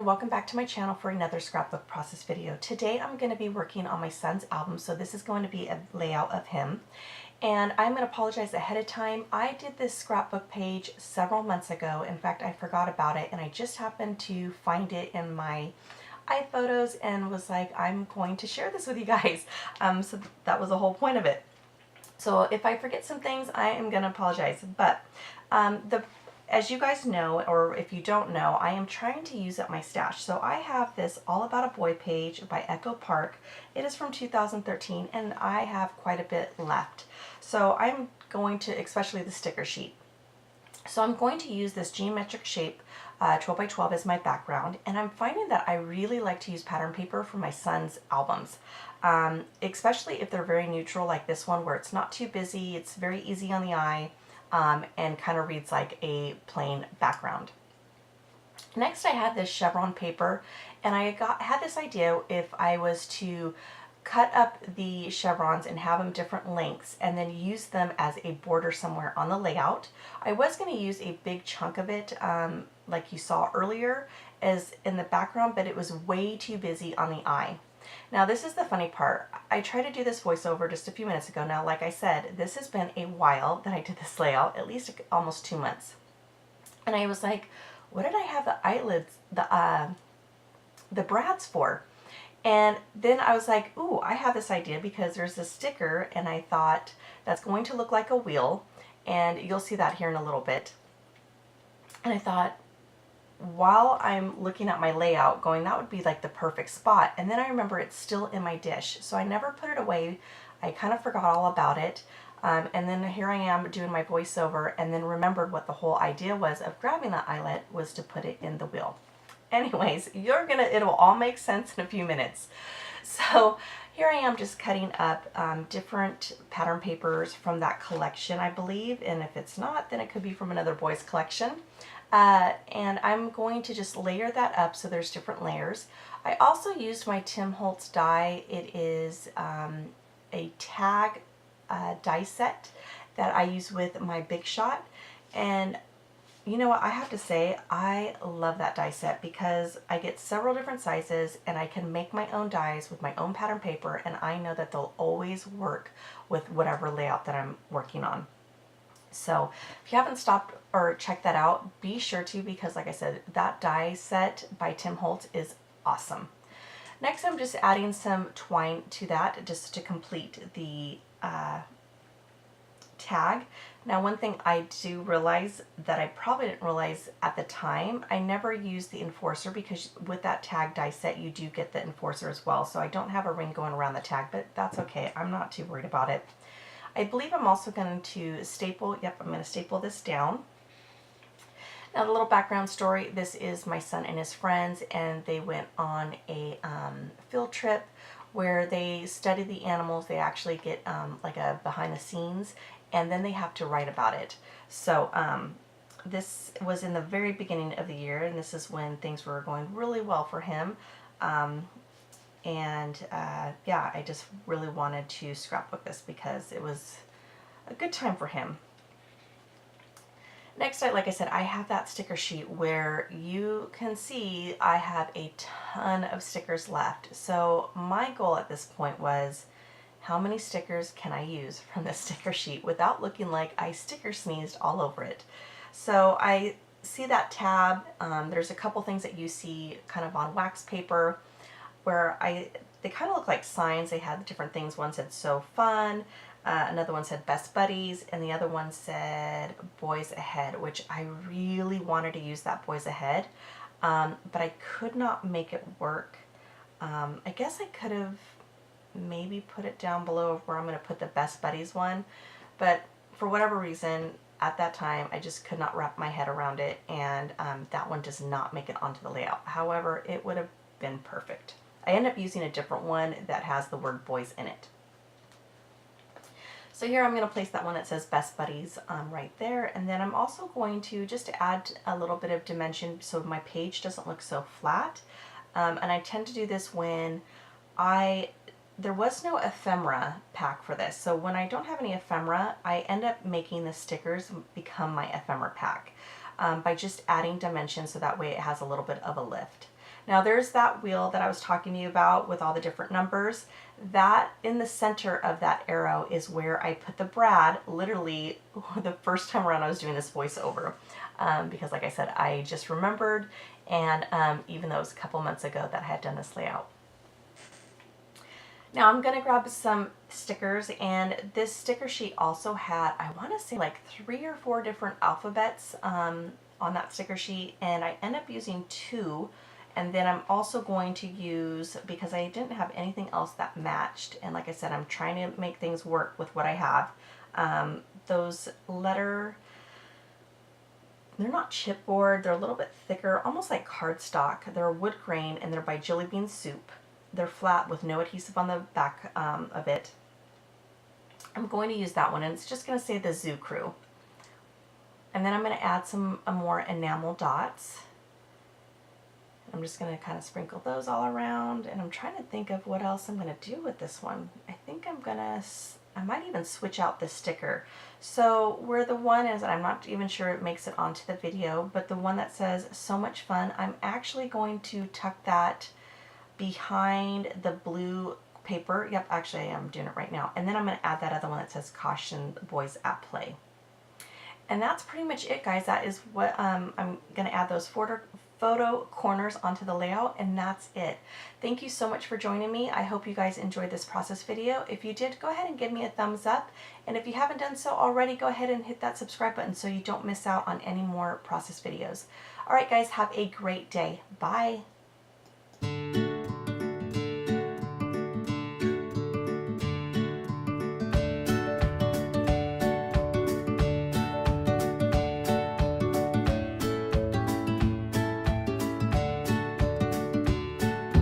welcome back to my channel for another scrapbook process video. Today I'm going to be working on my son's album, so this is going to be a layout of him. And I'm going to apologize ahead of time. I did this scrapbook page several months ago. In fact, I forgot about it and I just happened to find it in my iPhotos and was like, I'm going to share this with you guys. So that was the whole point of it. So if I forget some things, I am going to apologize. But as you guys know, or if you don't know, I am trying to use up my stash. So I have this All About a Boy page by Echo Park. It is from 2013 and I have quite a bit left. So I'm going to, especially the sticker sheet. So I'm going to use this geometric shape 12 by 12 as my background, and I'm finding that I really like to use pattern paper for my son's albums, especially if they're very neutral like this one where it's not too busy, it's very easy on the eye, and kind of reads like a plain background. Next I had this chevron paper, and I had this idea if I was to cut up the chevrons and have them different lengths and then use them as a border somewhere on the layout. I was going to use a big chunk of it like you saw earlier as in the background, but it was way too busy on the eye. Now this is the funny part. I tried to do this voiceover just a few minutes ago. Now like I said, this has been a while that I did this layout, at least almost 2 months. And I was like, what did I have the eyelids, the brads for? And then I was like, ooh, I have this idea because there's this sticker and I thought that's going to look like a wheel, and you'll see that here in a little bit. And I thought, while I'm looking at my layout going, that would be like the perfect spot. And then I remember it's still in my dish, so I never put it away. I kind of forgot all about it. And then here I am doing my voiceover and then remembered what the whole idea was of grabbing that eyelet was to put it in the wheel. Anyways, it'll all make sense in a few minutes. So here I am just cutting up different pattern papers from that collection, I believe. And if it's not, then it could be from another boy's collection. And I'm going to just layer that up so there's different layers. I also used my Tim Holtz die. It is a tag die set that I use with my Big Shot. And you know what, I have to say, I love that die set because I get several different sizes and I can make my own dies with my own pattern paper, and I know that they'll always work with whatever layout that I'm working on. So if you haven't stopped or checked that out, be sure to, because like I said, that die set by Tim Holtz is awesome. Next I'm just adding some twine to that just to complete the tag. Now one thing I do realize that I probably didn't realize at the time, I never used the enforcer, because with that tag die set you do get the enforcer as well. So I don't have a ring going around the tag, but that's okay. I'm not too worried about it. I believe I'm also going to staple, I'm going to staple this down. Now the little background story, this is my son and his friends, and they went on a field trip where they study the animals. They actually get like a behind the scenes, and then they have to write about it. So this was in the very beginning of the year, and this is when things were going really well for him. Yeah, I just really wanted to scrapbook this because it was a good time for him. Next, like I said, I have that sticker sheet where you can see I have a ton of stickers left. So my goal at this point was, how many stickers can I use from this sticker sheet without looking like I sticker sneezed all over it? So I see that tab. There's a couple things that you see kind of on wax paper where they kind of look like signs. They had different things. One said "So Fun," another one said "Best Buddies," and the other one said "Boys Ahead," which I really wanted to use that "Boys Ahead," but I could not make it work. I guess I could have maybe put it down below where I'm going to put the Best Buddies one, but for whatever reason at that time I just could not wrap my head around it, and that one does not make it onto the layout. However, it would have been perfect. I end up using a different one that has the word boys in it. So here I'm going to place that one that says Best Buddies right there, and then I'm also going to just add a little bit of dimension so my page doesn't look so flat. And I tend to do this when there was no ephemera pack for this. So when I don't have any ephemera, I end up making the stickers become my ephemera pack by just adding dimension so that way it has a little bit of a lift. Now there's that wheel that I was talking to you about with all the different numbers. That in the center of that arrow is where I put the brad, literally the first time around I was doing this voiceover. Because like I said, I just remembered, and even though it was a couple months ago that I had done this layout. Now I'm gonna grab some stickers, and this sticker sheet also had, I wanna say like 3 or 4 different alphabets on that sticker sheet, and I end up using 2. And then I'm also going to use, because I didn't have anything else that matched, and like I said, I'm trying to make things work with what I have. Those letter, they're not chipboard, they're a little bit thicker, almost like cardstock. They're wood grain, and they're by Jelly Bean Soup. They're flat with no adhesive on the back of it. I'm going to use that one, and it's just going to say the Zoo Crew. And then I'm going to add some more enamel dots. I'm just going to kind of sprinkle those all around, and I'm trying to think of what else I'm going to do with this one. I think I might even switch out the sticker. So where the one is, I'm not even sure it makes it onto the video, but the one that says "So Much Fun," I'm actually going to tuck that behind the blue paper. Yep, actually I am doing it right now. And then I'm going to add that other one that says "Caution Boys at Play." And that's pretty much it, guys. That is what I'm going to add those photo corners onto the layout, and that's it. Thank you so much for joining me. I hope you guys enjoyed this process video. If you did, go ahead and give me a thumbs up. And if you haven't done so already, go ahead and hit that subscribe button so you don't miss out on any more process videos. All right, guys, have a great day. Bye.